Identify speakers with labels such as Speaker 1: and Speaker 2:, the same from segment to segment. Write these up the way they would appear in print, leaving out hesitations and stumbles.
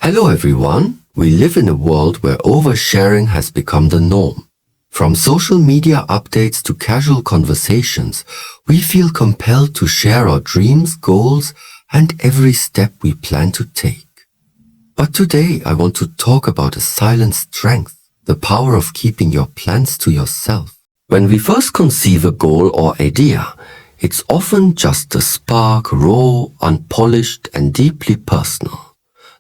Speaker 1: Hello everyone. We live in a world where oversharing has become the norm. From social media updates to casual conversations, we feel compelled to share our dreams, goals, and every step we plan to take. But today I want to talk about a silent strength, the power of keeping your plans to yourself. When we first conceive a goal or idea, it's often just a spark, raw, unpolished, and deeply personal.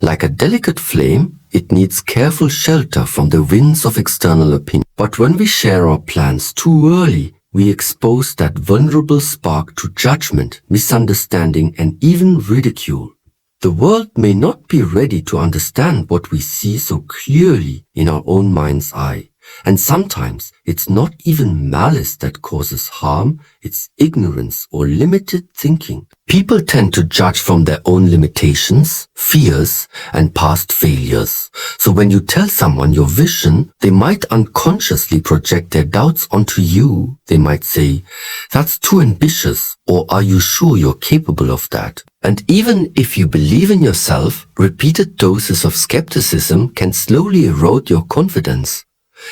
Speaker 1: Like a delicate flame, it needs careful shelter from the winds of external opinion. But when we share our plans too early, we expose that vulnerable spark to judgment, misunderstanding, and even ridicule. The world may not be ready to understand what we see so clearly in our own mind's eye. And sometimes it's not even malice that causes harm, it's ignorance or limited thinking. People tend to judge from their own limitations, fears, and past failures. So when you tell someone your vision, they might unconsciously project their doubts onto you. They might say, "That's too ambitious," or "Are you sure you're capable of that?" And even if you believe in yourself, repeated doses of skepticism can slowly erode your confidence.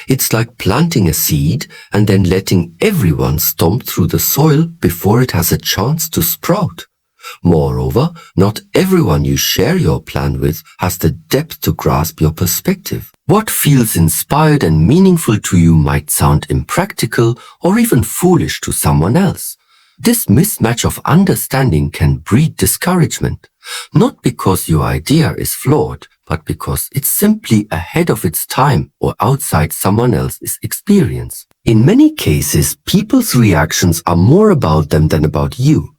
Speaker 1: It's like planting a seed and then letting everyone stomp through the soil before it has a chance to sprout. Moreover, not everyone you share your plan with has the depth to grasp your perspective. What feels inspired and meaningful to you might sound impractical or even foolish to someone else. This mismatch of understanding can breed discouragement, not because your idea is flawed, but because it's simply ahead of its time or outside someone else's experience. In many cases, people's reactions are more about them than about you.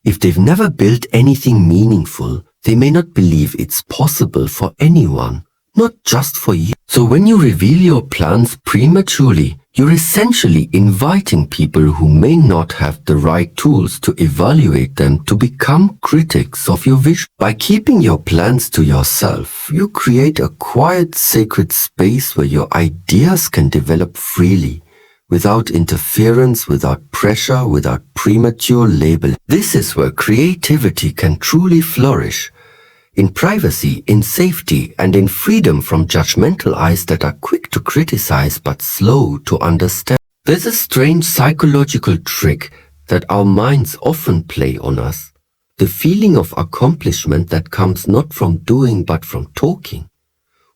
Speaker 1: If they've never built anything meaningful, they may not believe it's possible for anyone, not just for you. So when you reveal your plans prematurely, you're essentially inviting people who may not have the right tools to evaluate them to become critics of your vision. By keeping your plans to yourself, you create a quiet, sacred space where your ideas can develop freely, without interference, without pressure, without premature labeling. This is where creativity can truly flourish. In privacy, in safety, and in freedom from judgmental eyes that are quick to criticize but slow to understand. There's a strange psychological trick that our minds often play on us. The feeling of accomplishment that comes not from doing but from talking.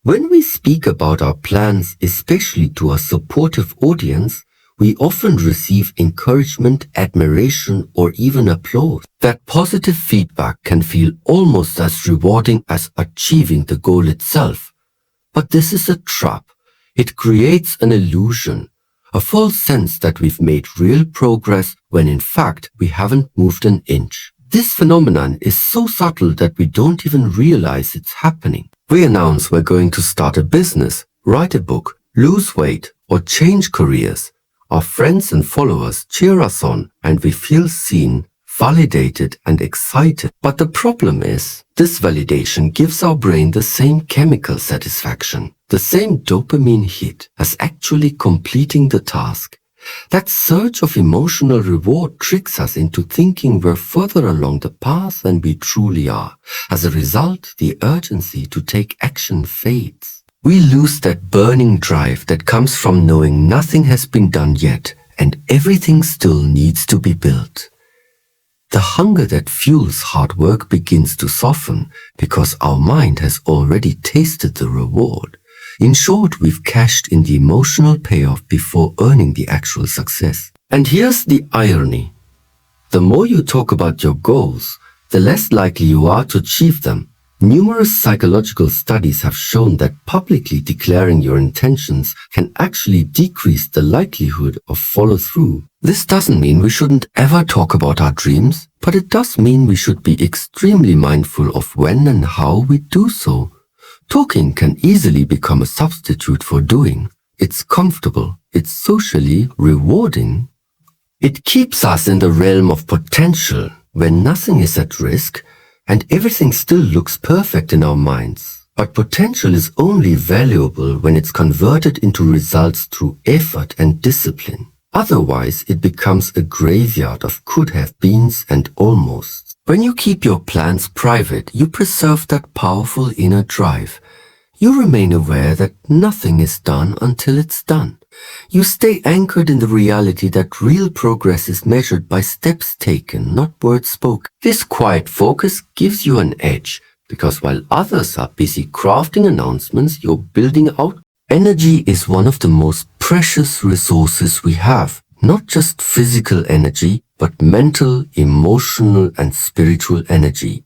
Speaker 1: When we speak about our plans, especially to a supportive audience, we often receive encouragement, admiration, or even applause. That positive feedback can feel almost as rewarding as achieving the goal itself. But this is a trap. It creates an illusion, a false sense that we've made real progress when in fact we haven't moved an inch. This phenomenon is so subtle that we don't even realize it's happening. We announce we're going to start a business, write a book, lose weight, or change careers. Our friends and followers cheer us on and we feel seen, validated, and excited. But the problem is, this validation gives our brain the same chemical satisfaction, the same dopamine hit as actually completing the task. That surge of emotional reward tricks us into thinking we're further along the path than we truly are. As a result, the urgency to take action fades. We lose that burning drive that comes from knowing nothing has been done yet and everything still needs to be built. The hunger that fuels hard work begins to soften because our mind has already tasted the reward. In short, we've cashed in the emotional payoff before earning the actual success. And here's the irony. The more you talk about your goals, the less likely you are to achieve them. Numerous psychological studies have shown that publicly declaring your intentions can actually decrease the likelihood of follow-through. This doesn't mean we shouldn't ever talk about our dreams, but it does mean we should be extremely mindful of when and how we do so. Talking can easily become a substitute for doing. It's comfortable, it's socially rewarding. It keeps us in the realm of potential when nothing is at risk and everything still looks perfect in our minds. But potential is only valuable when it's converted into results through effort and discipline. Otherwise, it becomes a graveyard of could-have-beens and almosts. When you keep your plans private, you preserve that powerful inner drive. You remain aware that nothing is done until it's done. You stay anchored in the reality that real progress is measured by steps taken, not words spoken. This quiet focus gives you an edge, because while others are busy crafting announcements, you're building out. Energy is one of the most precious resources we have. Not just physical energy, but mental, emotional, and spiritual energy.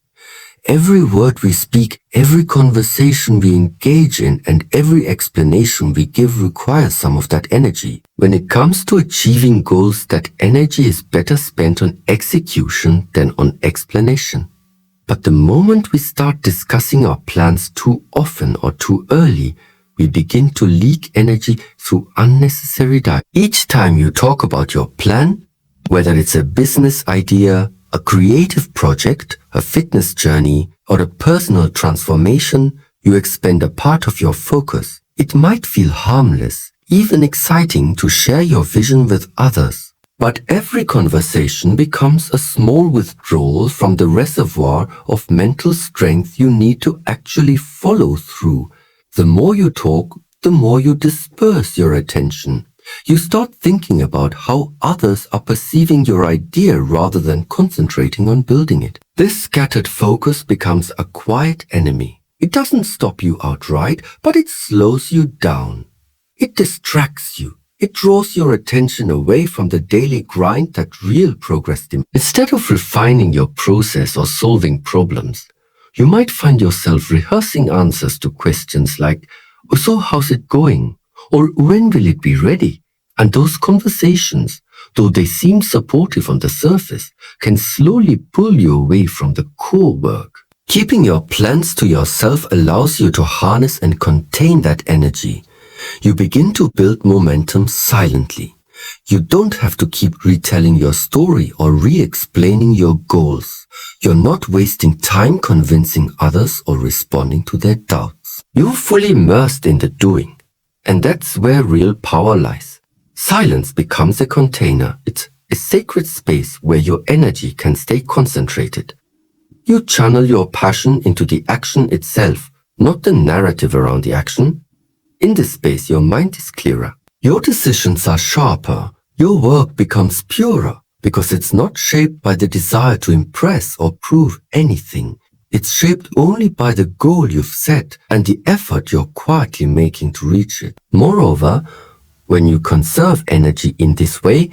Speaker 1: Every word we speak, every conversation we engage in, and every explanation we give requires some of that energy. When it comes to achieving goals, that energy is better spent on execution than on explanation. But the moment we start discussing our plans too often or too early, we begin to leak energy through unnecessary dialogue. Each time you talk about your plan, whether it's a business idea, a creative project, a fitness journey, or a personal transformation, you expend a part of your focus. It might feel harmless, even exciting to share your vision with others. But every conversation becomes a small withdrawal from the reservoir of mental strength you need to actually follow through. The more you talk, the more you disperse your attention. You start thinking about how others are perceiving your idea rather than concentrating on building it. This scattered focus becomes a quiet enemy. It doesn't stop you outright, but it slows you down. It distracts you. It draws your attention away from the daily grind that real progress demands. Instead of refining your process or solving problems, you might find yourself rehearsing answers to questions like, "So how's it going?" or "When will it be ready?" And those conversations, though they seem supportive on the surface, can slowly pull you away from the core work. Keeping your plans to yourself allows you to harness and contain that energy. You begin to build momentum silently. You don't have to keep retelling your story or re-explaining your goals. You're not wasting time convincing others or responding to their doubts. You're fully immersed in the doing. And that's where real power lies. Silence becomes a container. It's a sacred space where your energy can stay concentrated. You channel your passion into the action itself, not the narrative around the action. In this space, your mind is clearer. Your decisions are sharper. Your work becomes purer because it's not shaped by the desire to impress or prove anything. It's shaped only by the goal you've set and the effort you're quietly making to reach it. Moreover, when you conserve energy in this way,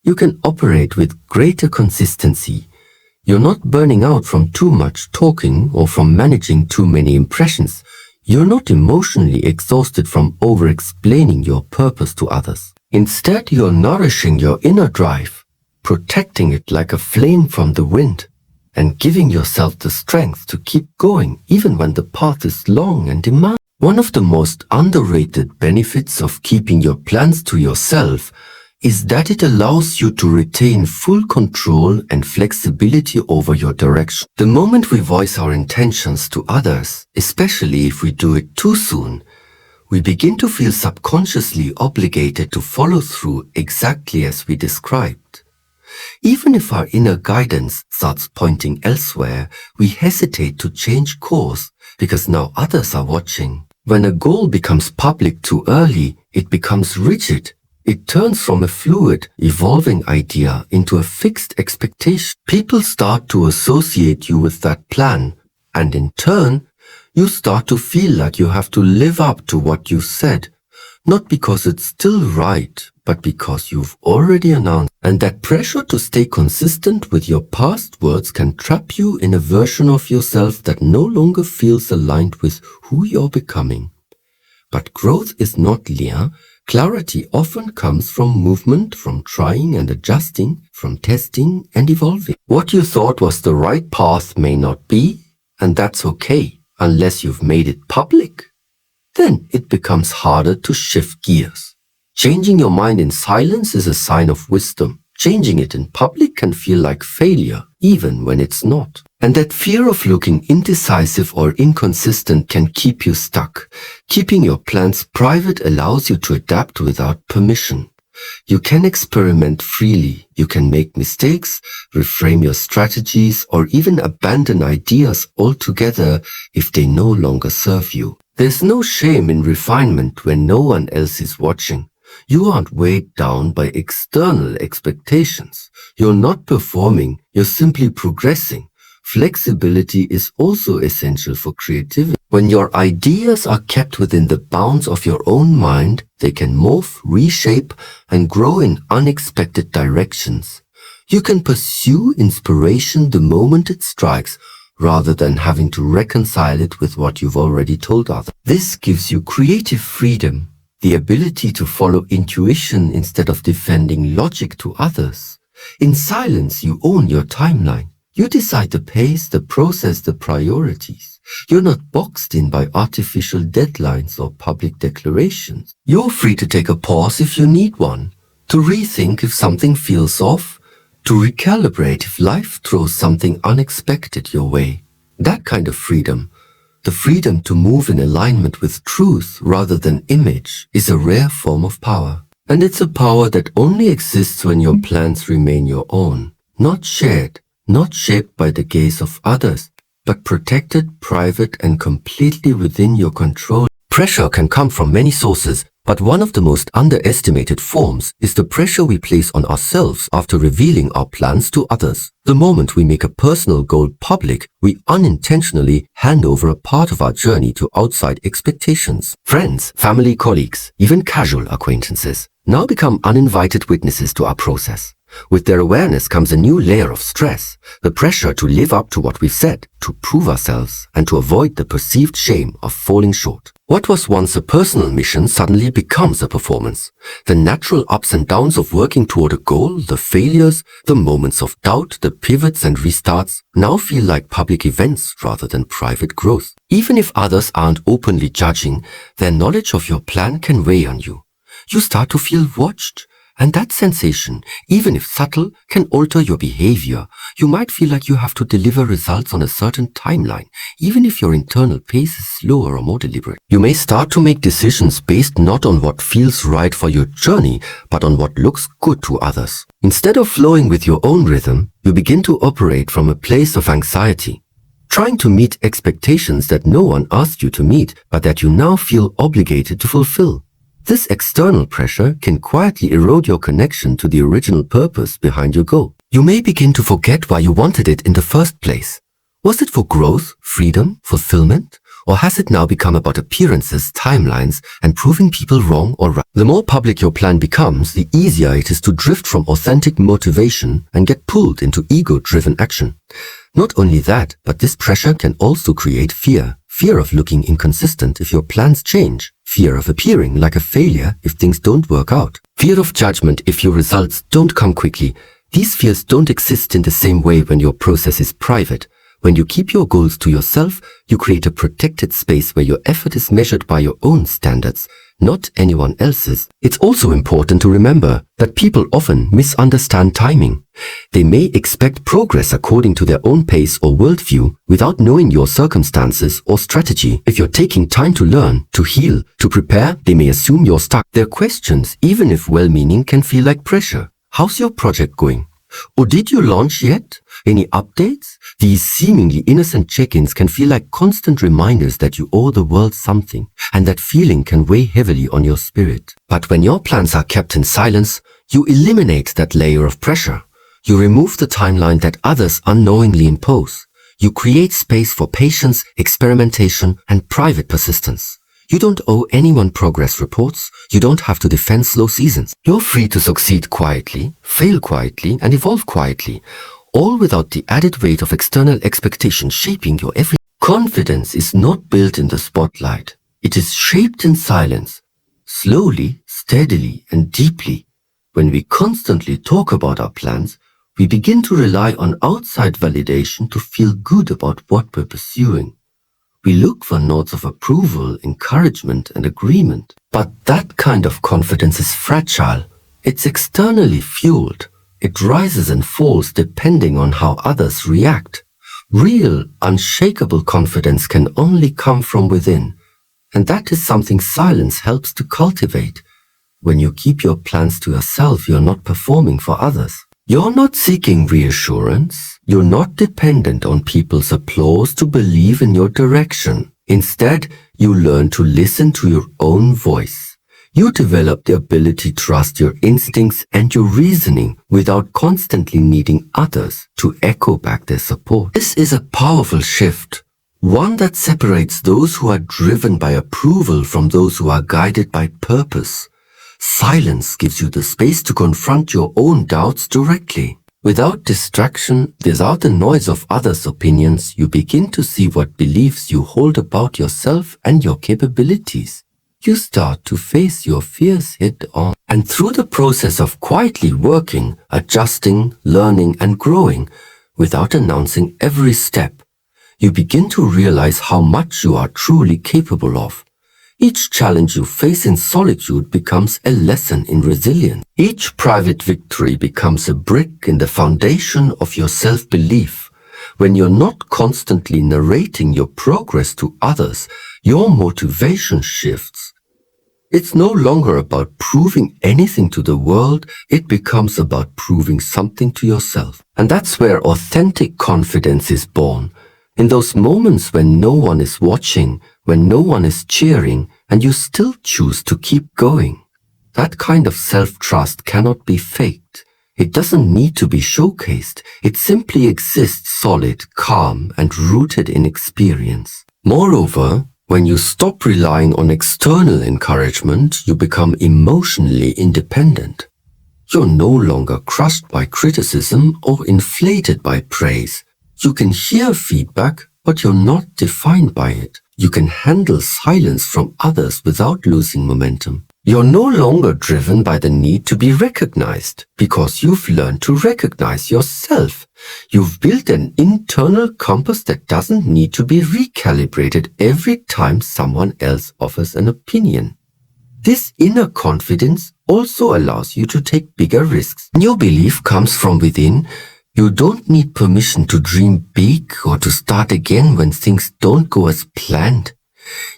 Speaker 1: you can operate with greater consistency. You're not burning out from too much talking or from managing too many impressions. You're not emotionally exhausted from over-explaining your purpose to others. Instead, you're nourishing your inner drive, protecting it like a flame from the wind, and giving yourself the strength to keep going even when the path is long and demanding. One of the most underrated benefits of keeping your plans to yourself is that it allows you to retain full control and flexibility over your direction. The moment we voice our intentions to others, especially if we do it too soon, we begin to feel subconsciously obligated to follow through exactly as we described. Even if our inner guidance starts pointing elsewhere, we hesitate to change course because now others are watching. When a goal becomes public too early, it becomes rigid. It turns from a fluid, evolving idea into a fixed expectation. People start to associate you with that plan, and in turn, you start to feel like you have to live up to what you said, not because it's still right, but because you've already announced. And that pressure to stay consistent with your past words can trap you in a version of yourself that no longer feels aligned with who you're becoming. But growth is not linear. Clarity often comes from movement, from trying and adjusting, from testing and evolving. What you thought was the right path may not be, and that's okay, unless you've made it public. Then it becomes harder to shift gears. Changing your mind in silence is a sign of wisdom. Changing it in public can feel like failure, even when it's not. And that fear of looking indecisive or inconsistent can keep you stuck. Keeping your plans private allows you to adapt without permission. You can experiment freely. You can make mistakes, reframe your strategies, or even abandon ideas altogether if they no longer serve you. There's no shame in refinement when no one else is watching. You aren't weighed down by external expectations. You're not performing, you're simply progressing. Flexibility is also essential for creativity. When your ideas are kept within the bounds of your own mind, they can morph, reshape, and grow in unexpected directions. You can pursue inspiration the moment it strikes, rather than having to reconcile it with what you've already told others. This gives you creative freedom, the ability to follow intuition instead of defending logic to others. In silence, you own your timeline. You decide the pace, the process, the priorities. You're not boxed in by artificial deadlines or public declarations. You're free to take a pause if you need one, to rethink if something feels off, to recalibrate if life throws something unexpected your way. That kind of freedom, the freedom to move in alignment with truth rather than image, is a rare form of power. And it's a power that only exists when your plans remain your own, not shared, not shaped by the gaze of others, but protected, private, and completely within your control. Pressure can come from many sources, but one of the most underestimated forms is the pressure we place on ourselves after revealing our plans to others. The moment we make a personal goal public, we unintentionally hand over a part of our journey to outside expectations. Friends, family, colleagues, even casual acquaintances now become uninvited witnesses to our process. With their awareness comes a new layer of stress, the pressure to live up to what we've said, to prove ourselves, and to avoid the perceived shame of falling short. What was once a personal mission suddenly becomes a performance. The natural ups and downs of working toward a goal, the failures, the moments of doubt, the pivots and restarts, now feel like public events rather than private growth. Even if others aren't openly judging, their knowledge of your plan can weigh on you. You start to feel watched. And that sensation, even if subtle, can alter your behavior. You might feel like you have to deliver results on a certain timeline, even if your internal pace is slower or more deliberate. You may start to make decisions based not on what feels right for your journey, but on what looks good to others. Instead of flowing with your own rhythm, you begin to operate from a place of anxiety, trying to meet expectations that no one asked you to meet, but that you now feel obligated to fulfill. This external pressure can quietly erode your connection to the original purpose behind your goal. You may begin to forget why you wanted it in the first place. Was it for growth, freedom, fulfillment? Or has it now become about appearances, timelines, and proving people wrong or right? The more public your plan becomes, the easier it is to drift from authentic motivation and get pulled into ego-driven action. Not only that, but this pressure can also create fear. Fear of looking inconsistent if your plans change. Fear of appearing like a failure if things don't work out. Fear of judgment if your results don't come quickly. These fears don't exist in the same way when your process is private. When you keep your goals to yourself, you create a protected space where your effort is measured by your own standards, not anyone else's. It's also important to remember that people often misunderstand timing. They may expect progress according to their own pace or worldview without knowing your circumstances or strategy. If you're taking time to learn, to heal, to prepare, they may assume you're stuck. Their questions, even if well-meaning, can feel like pressure. How's your project going? Or did you launch yet? Any updates? These seemingly innocent check-ins can feel like constant reminders that you owe the world something, and that feeling can weigh heavily on your spirit. But when your plans are kept in silence, you eliminate that layer of pressure. You remove the timeline that others unknowingly impose. You create space for patience, experimentation, and private persistence. You don't owe anyone progress reports. You don't have to defend slow seasons. You're free to succeed quietly, fail quietly, and evolve quietly, all without the added weight of external expectation shaping your every. Confidence is not built in the spotlight. It is shaped in silence, slowly, steadily, and deeply. When we constantly talk about our plans, we begin to rely on outside validation to feel good about what we're pursuing. We look for nods of approval, encouragement, and agreement. But that kind of confidence is fragile. It's externally fueled. It rises and falls depending on how others react. Real, unshakable confidence can only come from within. And that is something silence helps to cultivate. When you keep your plans to yourself, you're not performing for others. You're not seeking reassurance. You're not dependent on people's applause to believe in your direction. Instead, you learn to listen to your own voice. You develop the ability to trust your instincts and your reasoning without constantly needing others to echo back their support. This is a powerful shift, one that separates those who are driven by approval from those who are guided by purpose. Silence gives you the space to confront your own doubts directly. Without distraction, without the noise of others' opinions, you begin to see what beliefs you hold about yourself and your capabilities. You start to face your fears head on. And through the process of quietly working, adjusting, learning, and growing, without announcing every step, you begin to realize how much you are truly capable of. Each challenge you face in solitude becomes a lesson in resilience. Each private victory becomes a brick in the foundation of your self-belief. When you're not constantly narrating your progress to others, your motivation shifts. It's no longer about proving anything to the world, it becomes about proving something to yourself. And that's where authentic confidence is born. In those moments when no one is watching, when no one is cheering, and you still choose to keep going. That kind of self-trust cannot be faked. It doesn't need to be showcased. It simply exists solid, calm, and rooted in experience. Moreover, when you stop relying on external encouragement, you become emotionally independent. You're no longer crushed by criticism or inflated by praise. You can hear feedback, but you're not defined by it. You can handle silence from others without losing momentum. You're no longer driven by the need to be recognized because you've learned to recognize yourself. You've built an internal compass that doesn't need to be recalibrated every time someone else offers an opinion. This inner confidence also allows you to take bigger risks. Your belief comes from within. You don't need permission to dream big or to start again when things don't go as planned.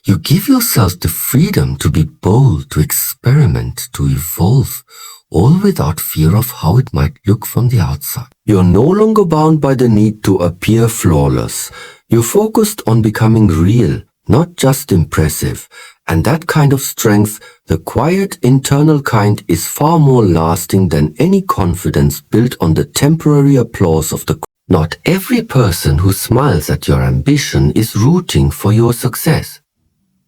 Speaker 1: You give yourself the freedom to be bold, to experiment, to evolve, all without fear of how it might look from the outside. You're no longer bound by the need to appear flawless. You're focused on becoming real, not just impressive. And that kind of strength, the quiet internal kind, is far more lasting than any confidence built on the temporary applause of the crowd. Not every person who smiles at your ambition is rooting for your success.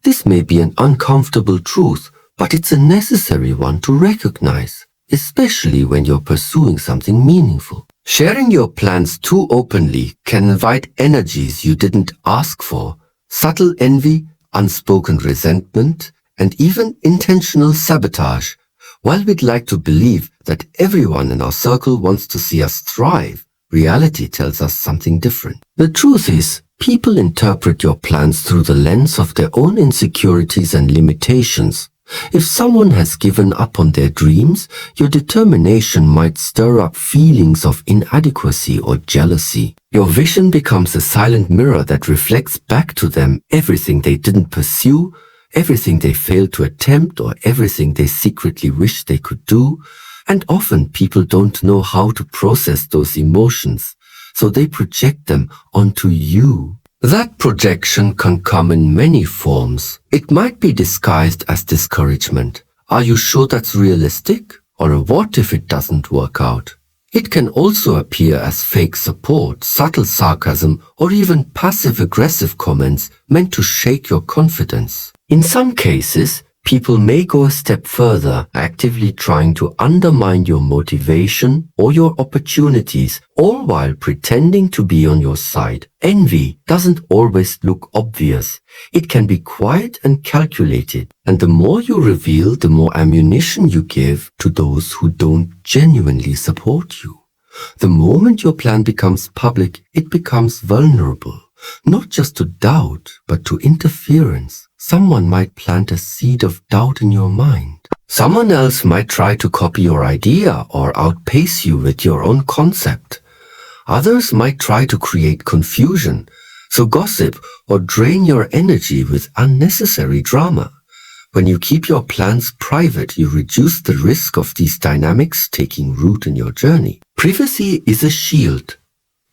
Speaker 1: This may be an uncomfortable truth, but it's a necessary one to recognize, especially when you're pursuing something meaningful. Sharing your plans too openly can invite energies you didn't ask for, subtle envy, unspoken resentment, and even intentional sabotage. While we'd like to believe that everyone in our circle wants to see us thrive, reality tells us something different. The truth is, people interpret your plans through the lens of their own insecurities and limitations. If someone has given up on their dreams, your determination might stir up feelings of inadequacy or jealousy. Your vision becomes a silent mirror that reflects back to them everything they didn't pursue, everything they failed to attempt, or everything they secretly wish they could do. And often people don't know how to process those emotions, so they project them onto you. That projection can come in many forms. It might be disguised as discouragement. Are you sure that's realistic? Or a what if it doesn't work out? It can also appear as fake support, subtle sarcasm, or even passive-aggressive comments meant to shake your confidence. In some cases, people may go a step further, actively trying to undermine your motivation or your opportunities, all while pretending to be on your side. Envy doesn't always look obvious. It can be quiet and calculated, and the more you reveal, the more ammunition you give to those who don't genuinely support you. The moment your plan becomes public, it becomes vulnerable, not just to doubt, but to interference. Someone might plant a seed of doubt in your mind. Someone else might try to copy your idea or outpace you with your own concept. Others might try to create confusion, so gossip or drain your energy with unnecessary drama. When you keep your plans private, you reduce the risk of these dynamics taking root in your journey. Privacy is a shield,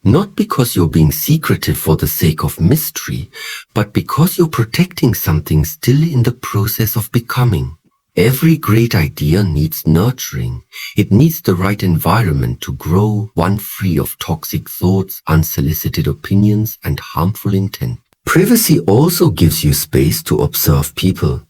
Speaker 1: not because you're being secretive for the sake of mystery, but because you're protecting something still in the process of becoming. Every great idea needs nurturing. It needs the right environment to grow, one free of toxic thoughts, unsolicited opinions, and harmful intent. Privacy also gives you space to observe people.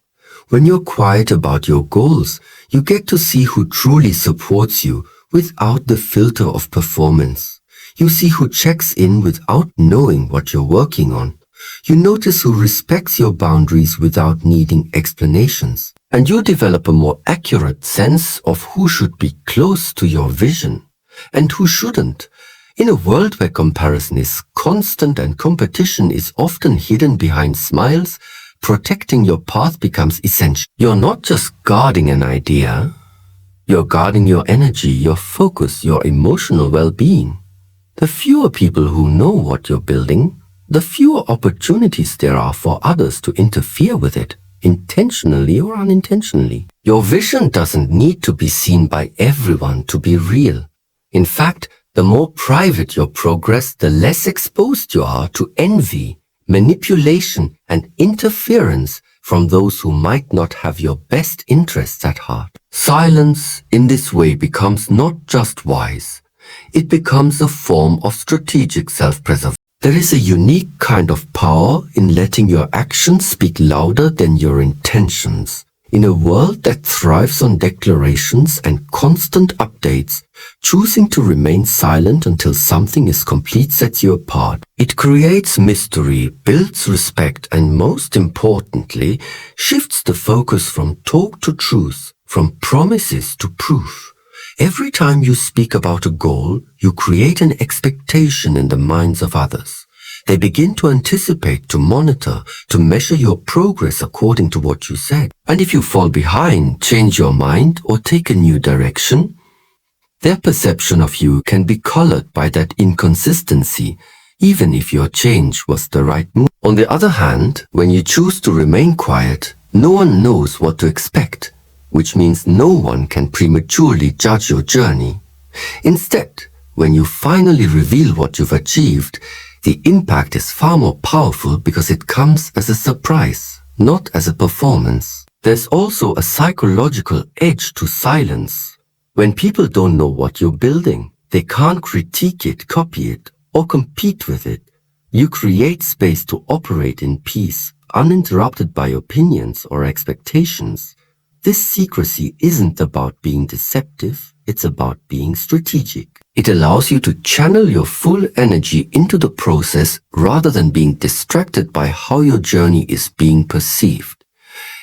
Speaker 1: When you're quiet about your goals, you get to see who truly supports you without the filter of performance. You see who checks in without knowing what you're working on. You notice who respects your boundaries without needing explanations. And you develop a more accurate sense of who should be close to your vision and who shouldn't. In a world where comparison is constant and competition is often hidden behind smiles, protecting your path becomes essential. You're not just guarding an idea, you're guarding your energy, your focus, your emotional well-being. The fewer people who know what you're building, the fewer opportunities there are for others to interfere with it, intentionally or unintentionally. Your vision doesn't need to be seen by everyone to be real. In fact, the more private your progress, the less exposed you are to envy, manipulation, and interference from those who might not have your best interests at heart. Silence in this way becomes not just wise, it becomes a form of strategic self-preservation. There is a unique kind of power in letting your actions speak louder than your intentions. In a world that thrives on declarations and constant updates, choosing to remain silent until something is complete sets you apart. It creates mystery, builds respect, and most importantly, shifts the focus from talk to truth, from promises to proof. Every time you speak about a goal, you create an expectation in the minds of others. They begin to anticipate, to monitor, to measure your progress according to what you said. And if you fall behind, change your mind, or take a new direction, their perception of you can be colored by that inconsistency, even if your change was the right move. On the other hand, when you choose to remain quiet, no one knows what to expect, which means no one can prematurely judge your journey. Instead, when you finally reveal what you've achieved, the impact is far more powerful because it comes as a surprise, not as a performance. There's also a psychological edge to silence. When people don't know what you're building, they can't critique it, copy it, or compete with it. You create space to operate in peace, uninterrupted by opinions or expectations. This secrecy isn't about being deceptive, it's about being strategic. It allows you to channel your full energy into the process rather than being distracted by how your journey is being perceived.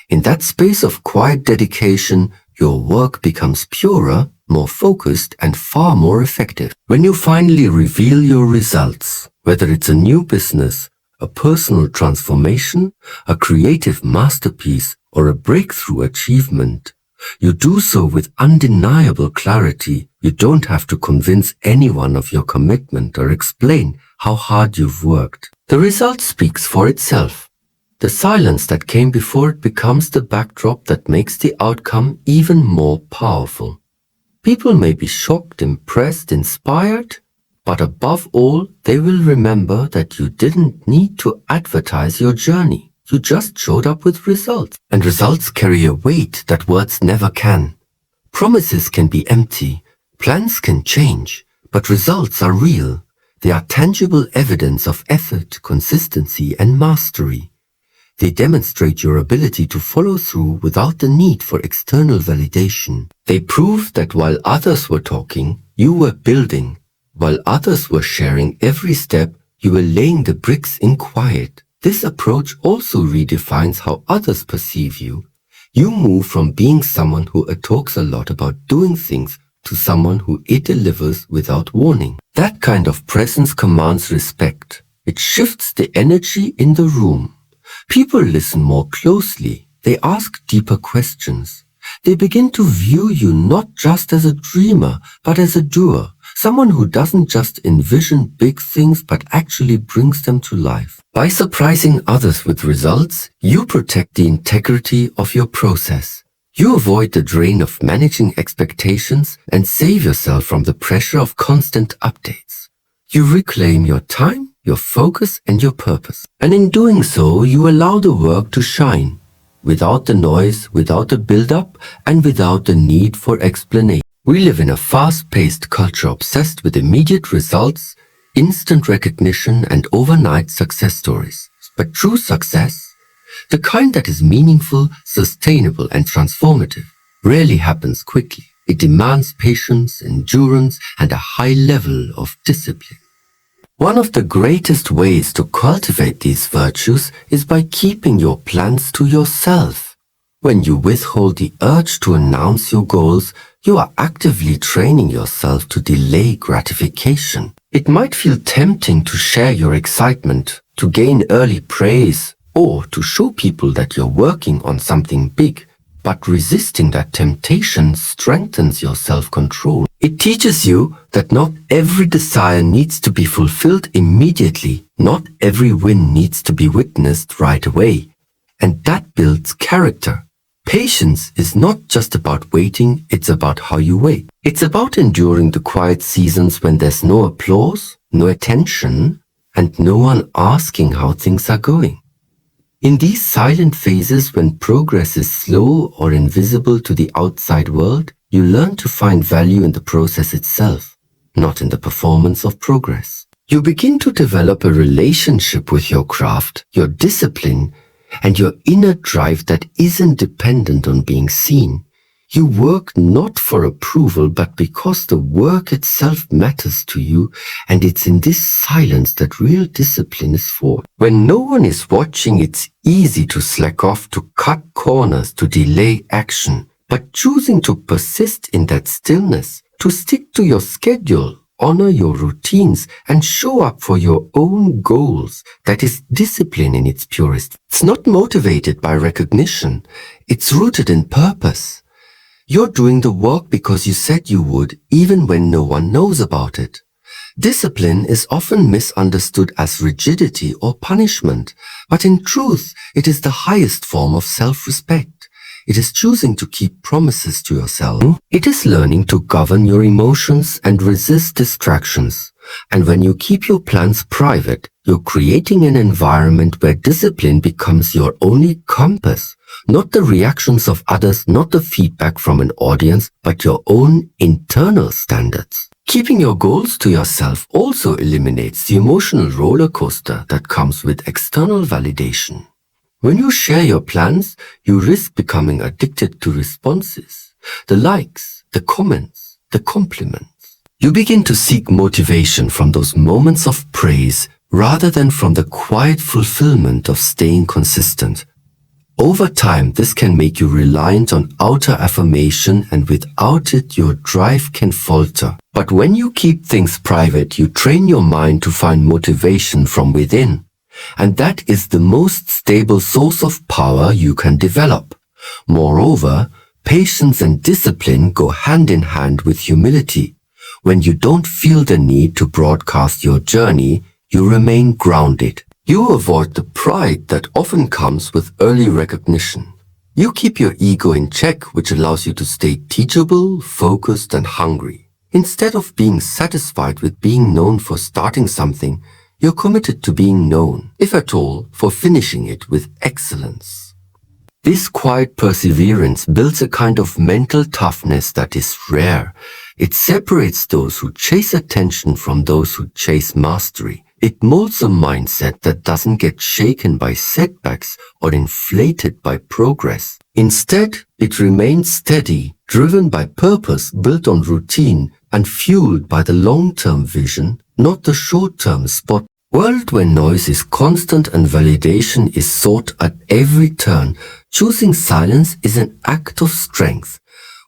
Speaker 1: In that space of quiet dedication, your work becomes purer, more focused, and far more effective. When you finally reveal your results, whether it's a new business, a personal transformation, a creative masterpiece, or a breakthrough achievement, you do so with undeniable clarity. You don't have to convince anyone of your commitment or explain how hard you've worked. The result speaks for itself. The silence that came before it becomes the backdrop that makes the outcome even more powerful. People may be shocked, impressed, inspired, but above all, they will remember that you didn't need to advertise your journey. You just showed up with results. And results carry a weight that words never can. Promises can be empty, plans can change, but results are real. They are tangible evidence of effort, consistency, and mastery. They demonstrate your ability to follow through without the need for external validation. They prove that while others were talking, you were building. While others were sharing every step, you were laying the bricks in quiet. This approach also redefines how others perceive you. You move from being someone who talks a lot about doing things to someone who delivers without warning. That kind of presence commands respect. It shifts the energy in the room. People listen more closely. They ask deeper questions. They begin to view you not just as a dreamer, but as a doer, Someone who doesn't just envision big things but actually brings them to life. By surprising others with results, you protect the integrity of your process. You avoid the drain of managing expectations and save yourself from the pressure of constant updates. You reclaim your time, your focus, and your purpose. And in doing so, you allow the work to shine, without the noise, without the build-up, and without the need for explanation. We live in a fast-paced culture obsessed with immediate results, instant recognition, and overnight success stories. But true success, the kind that is meaningful, sustainable, and transformative, rarely happens quickly. It demands patience, endurance, and a high level of discipline. One of the greatest ways to cultivate these virtues is by keeping your plans to yourself. When you withhold the urge to announce your goals, you are actively training yourself to delay gratification. It might feel tempting to share your excitement, to gain early praise, or to show people that you're working on something big, but resisting that temptation strengthens your self-control. It teaches you that not every desire needs to be fulfilled immediately, not every win needs to be witnessed right away, and that builds character. Patience is not just about waiting, it's about how you wait. It's about enduring the quiet seasons when there's no applause, no attention, and no one asking how things are going. In these silent phases when progress is slow or invisible to the outside world, you learn to find value in the process itself, not in the performance of progress. You begin to develop a relationship with your craft, your discipline, and your inner drive that isn't dependent on being seen. You work not for approval, but because the work itself matters to you, and it's in this silence that real discipline is forged. When no one is watching, it's easy to slack off, to cut corners, to delay action. But choosing to persist in that stillness, to stick to your schedule, honor your routines, and show up for your own goals, that is discipline in its purest. It's not motivated by recognition. It's rooted in purpose. You're doing the work because you said you would, even when no one knows about it. Discipline is often misunderstood as rigidity or punishment, but in truth, it is the highest form of self-respect. It is choosing to keep promises to yourself. It is learning to govern your emotions and resist distractions. And when you keep your plans private, you're creating an environment where discipline becomes your only compass, not the reactions of others, not the feedback from an audience, but your own internal standards. Keeping your goals to yourself also eliminates the emotional roller coaster that comes with external validation. When you share your plans, you risk becoming addicted to responses, the likes, the comments, the compliments. You begin to seek motivation from those moments of praise rather than from the quiet fulfillment of staying consistent. Over time, this can make you reliant on outer affirmation, and without it, your drive can falter. But when you keep things private, you train your mind to find motivation from within. And that is the most stable source of power you can develop. Moreover, patience and discipline go hand in hand with humility. When you don't feel the need to broadcast your journey, you remain grounded. You avoid the pride that often comes with early recognition. You keep your ego in check, which allows you to stay teachable, focused, and hungry. Instead of being satisfied with being known for starting something, you're committed to being known, if at all, for finishing it with excellence. This quiet perseverance builds a kind of mental toughness that is rare. It separates those who chase attention from those who chase mastery. It molds a mindset that doesn't get shaken by setbacks or inflated by progress. Instead, it remains steady, driven by purpose, built on routine, and fueled by the long-term vision, not the short-term spot. World where noise is constant and validation is sought at every turn, choosing silence is an act of strength.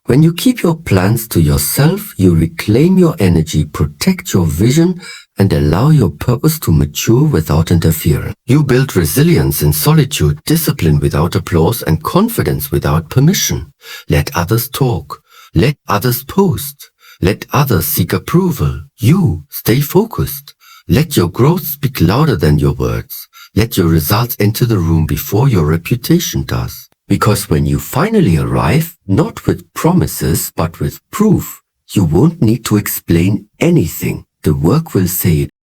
Speaker 1: When you keep your plans to yourself, you reclaim your energy, protect your vision, and allow your purpose to mature without interference. You build resilience in solitude, discipline without applause, and confidence without permission. Let others talk. Let others post. Let others seek approval. You stay focused. Let your growth speak louder than your words. Let your results enter the room before your reputation does. Because when you finally arrive, not with promises, but with proof, you won't need to explain anything. The work will say it